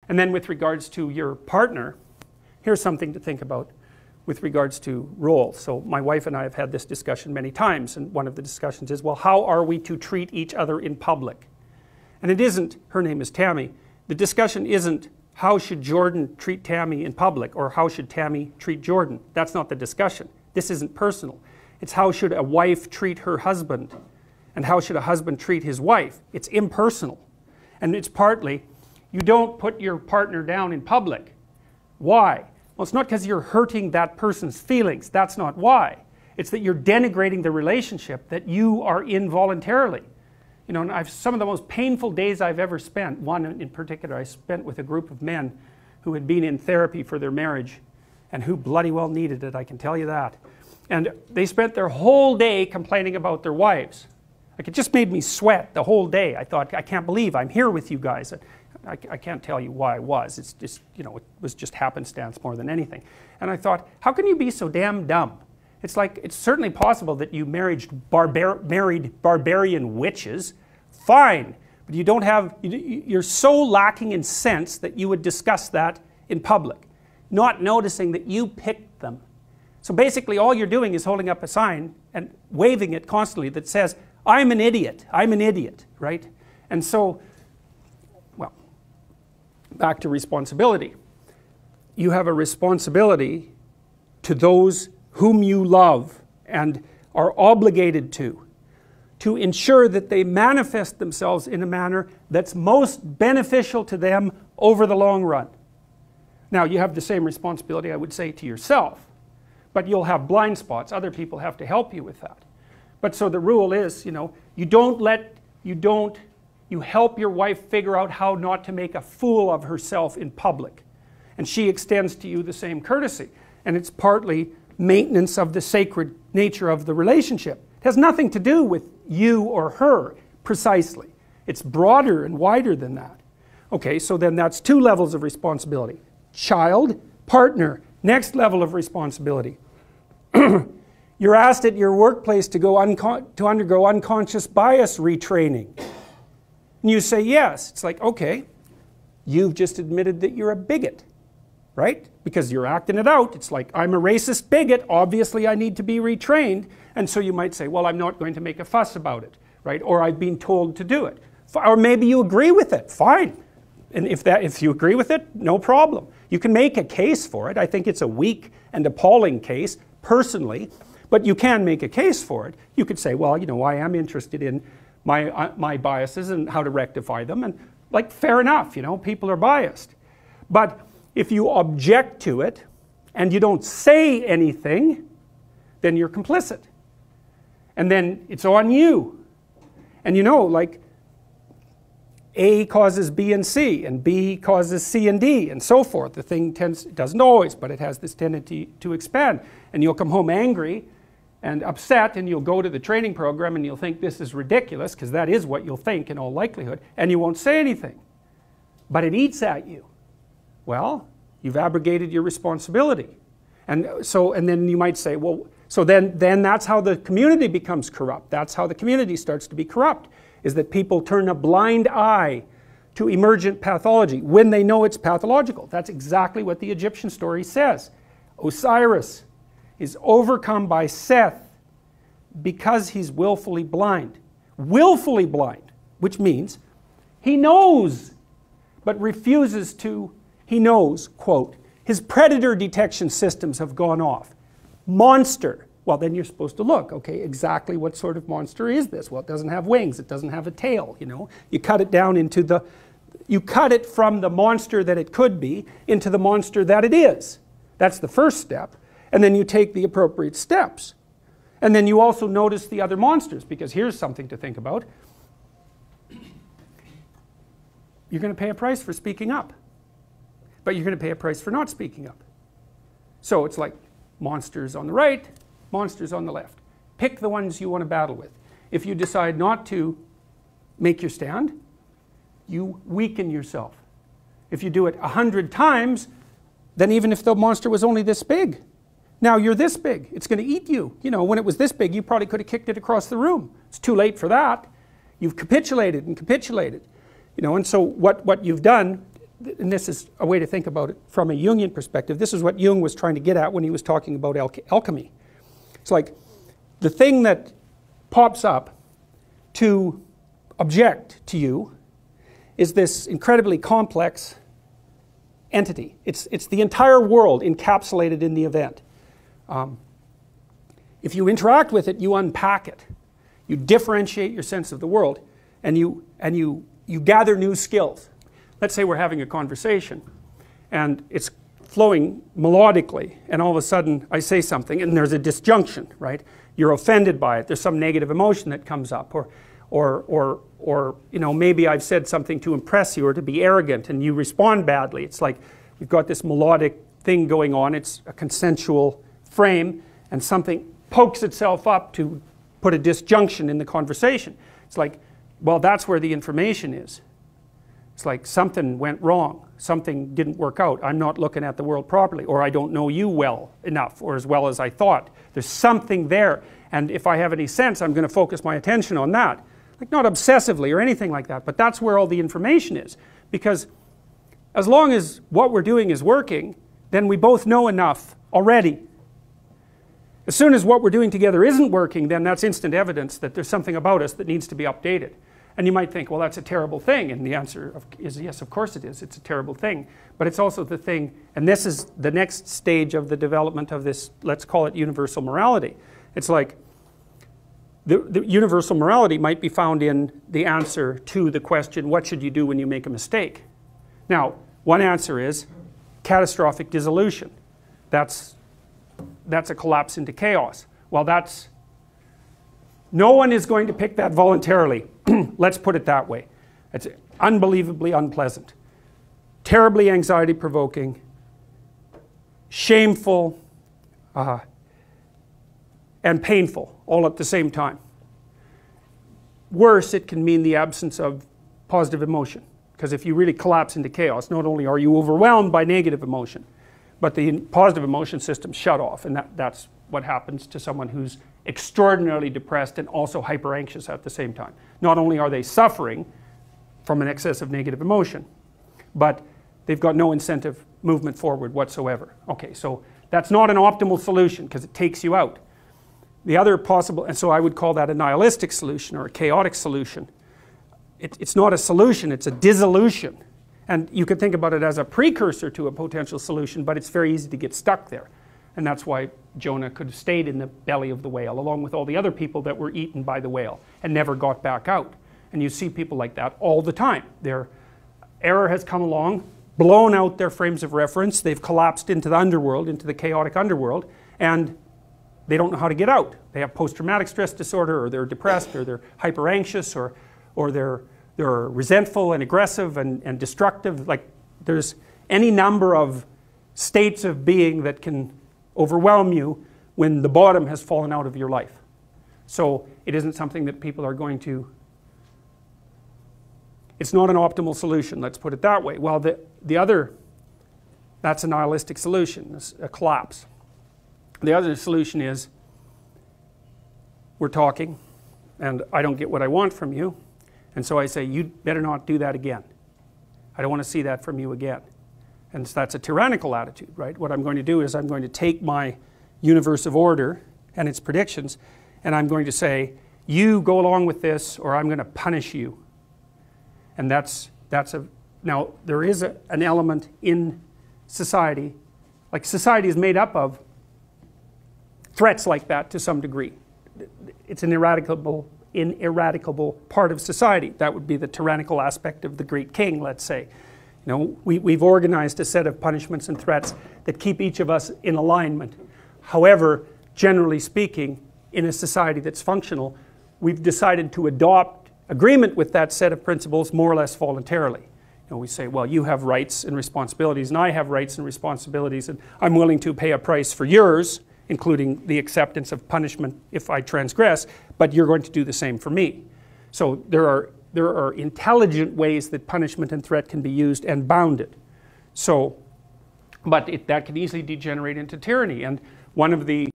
And then with regards to your partner, here's something to think about with regards to roles. So my wife and I have had this discussion many times, and one of the discussions is, well, how are we to treat each other in public? And it isn't, her name is Tammy, the discussion isn't how should Jordan treat Tammy in public, or how should Tammy treat Jordan. That's not the discussion. This isn't personal. It's how should a wife treat her husband, and how should a husband treat his wife. It's impersonal. And it's partly, you don't put your partner down in public. Why? Well, it's not because you're hurting that person's feelings. That's not why. It's that you're denigrating the relationship that you are in voluntarily. You know, and some of the most painful days I've ever spent, one in particular I spent with a group of men who had been in therapy for their marriage, and who bloody well needed it, I can tell you that. And they spent their whole day complaining about their wives. Like, it just made me sweat the whole day. I thought, I can't believe I'm here with you guys. I can't tell you why I was. It's just, you know, it was just happenstance more than anything. And I thought, how can you be so damn dumb? It's like, it's certainly possible that you married barbarian witches. Fine. But you don't have, you're so lacking in sense that you would discuss that in public, not noticing that you picked them. So basically all you're doing is holding up a sign and waving it constantly that says, I'm an idiot, right? And so, well, back to responsibility. You have a responsibility to those whom you love and are obligated to ensure that they manifest themselves in a manner that's most beneficial to them over the long run. Now, you have the same responsibility, I would say, to yourself, but you'll have blind spots. Other people have to help you with that. But so the rule is, you know, you help your wife figure out how not to make a fool of herself in public. And she extends to you the same courtesy. And it's partly maintenance of the sacred nature of the relationship. It has nothing to do with you or her, precisely. It's broader and wider than that. Okay, so then that's two levels of responsibility. Child, partner, next level of responsibility. You're asked at your workplace to undergo unconscious bias retraining. And you say yes. It's like, okay, you've just admitted that you're a bigot, right? Because you're acting it out. It's like, I'm a racist bigot, obviously I need to be retrained. And so you might say, well, I'm not going to make a fuss about it, right? Or I've been told to do it. Or maybe you agree with it, fine. And if you agree with it, no problem. You can make a case for it. I think it's a weak and appalling case, personally, but you can make a case for it. You could say, well, you know, I am interested in my biases and how to rectify them, and like, fair enough, you know, people are biased. But if you object to it and you don't say anything, then you're complicit. And then it's on you. And you know, like, A causes B and C, and B causes C and D, and so forth. The thing it doesn't always, but it has this tendency to expand. And you'll come home angry and upset, and you'll go to the training program and you'll think this is ridiculous, because that is what you'll think in all likelihood, and you won't say anything. But it eats at you. Well, you've abrogated your responsibility. And then you might say, well, so then that's how the community becomes corrupt. That's how the community starts to be corrupt, is that people turn a blind eye to emergent pathology when they know it's pathological. That's exactly what the Egyptian story says. Osiris is overcome by Seth because he's willfully blind. Willfully blind, which means he knows, but refuses to, he knows, quote, his predator detection systems have gone off. Monster. Well, then you're supposed to look, okay, exactly what sort of monster is this? Well, it doesn't have wings, it doesn't have a tail, you know. You cut it down into you cut it from the monster that it could be into the monster that it is. That's the first step. And then you take the appropriate steps. And then you also notice the other monsters, because here's something to think about. You're going to pay a price for speaking up, but you're going to pay a price for not speaking up. So it's like monsters on the right, monsters on the left. Pick the ones you want to battle with. If you decide not to make your stand, you weaken yourself. If you do it 100 times, then even if the monster was only this big, now you're this big. It's going to eat you. You know, when it was this big, you probably could have kicked it across the room. It's too late for that. You've capitulated and capitulated. You know, and so what you've done, and this is a way to think about it from a Jungian perspective, this is what Jung was trying to get at when he was talking about alchemy. It's like the thing that pops up to object to you is this incredibly complex entity. It's the entire world encapsulated in the event. If you interact with it, you unpack it. You differentiate your sense of the world, and you gather new skills. Let's say we're having a conversation, and it's flowing melodically, and all of a sudden I say something, and there's a disjunction, right? You're offended by it. There's some negative emotion that comes up, or you know, maybe I've said something to impress you or to be arrogant, and you respond badly. It's like we've got this melodic thing going on. It's a consensual frame, and something pokes itself up to put a disjunction in the conversation. It's like, well, that's where the information is. It's like something went wrong, something didn't work out, I'm not looking at the world properly, or I don't know you well enough, or as well as I thought. There's something there, and if I have any sense, I'm going to focus my attention on that. Like, not obsessively or anything like that, but that's where all the information is. Because as long as what we're doing is working, then we both know enough already. As soon as what we're doing together isn't working, then that's instant evidence that there's something about us that needs to be updated. And you might think, well, that's a terrible thing, and the answer is yes, of course it is. It's a terrible thing, but it's also the thing, and this is the next stage of the development of this, let's call it universal morality. It's like the universal morality might be found in the answer to the question, what should you do when you make a mistake? Now, one answer is catastrophic dissolution. That's a collapse into chaos. Well, no one is going to pick that voluntarily. Let's put it that way. It's unbelievably unpleasant, terribly anxiety provoking, shameful, and painful all at the same time. Worse, it can mean the absence of positive emotion, because if you really collapse into chaos, not only are you overwhelmed by negative emotion, but the positive emotion system shut off, and that's what happens to someone who's extraordinarily depressed and also hyper anxious at the same time. Not only are they suffering from an excess of negative emotion, but they've got no incentive movement forward whatsoever. Okay, so that's not an optimal solution because it takes you out. The other possible, and so I would call that a nihilistic solution or a chaotic solution. It's not a solution, it's a dissolution. And you could think about it as a precursor to a potential solution, but it's very easy to get stuck there. And that's why Jonah could have stayed in the belly of the whale along with all the other people that were eaten by the whale and never got back out. And you see people like that all the time. Their error has come along, blown out their frames of reference, they've collapsed into the underworld, into the chaotic underworld, and they don't know how to get out. They have post-traumatic stress disorder, or they're depressed, or they're hyper anxious, or they're resentful and aggressive and destructive. Like, there's any number of states of being that can overwhelm you when the bottom has fallen out of your life. So it isn't something that people are going to, it's not an optimal solution, let's put it that way. Well, the other, that's a nihilistic solution, a collapse. The other solution is, we're talking and I don't get what I want from you, and so I say, you better not do that again. I don't want to see that from you again. And so that's a tyrannical attitude, right? What I'm going to do is I'm going to take my universe of order and its predictions, and I'm going to say, you go along with this, or I'm going to punish you. And now there is an element in society, like society is made up of threats like that to some degree. It's an ineradicable part of society. That would be the tyrannical aspect of the great king, let's say. You know, we've organized a set of punishments and threats that keep each of us in alignment. However, generally speaking, in a society that's functional, we've decided to adopt agreement with that set of principles more or less voluntarily. You know, we say, well, you have rights and responsibilities, and I have rights and responsibilities, and I'm willing to pay a price for yours, including the acceptance of punishment if I transgress, but you're going to do the same for me. So there are intelligent ways that punishment and threat can be used and bounded. So, but that can easily degenerate into tyranny. And one of the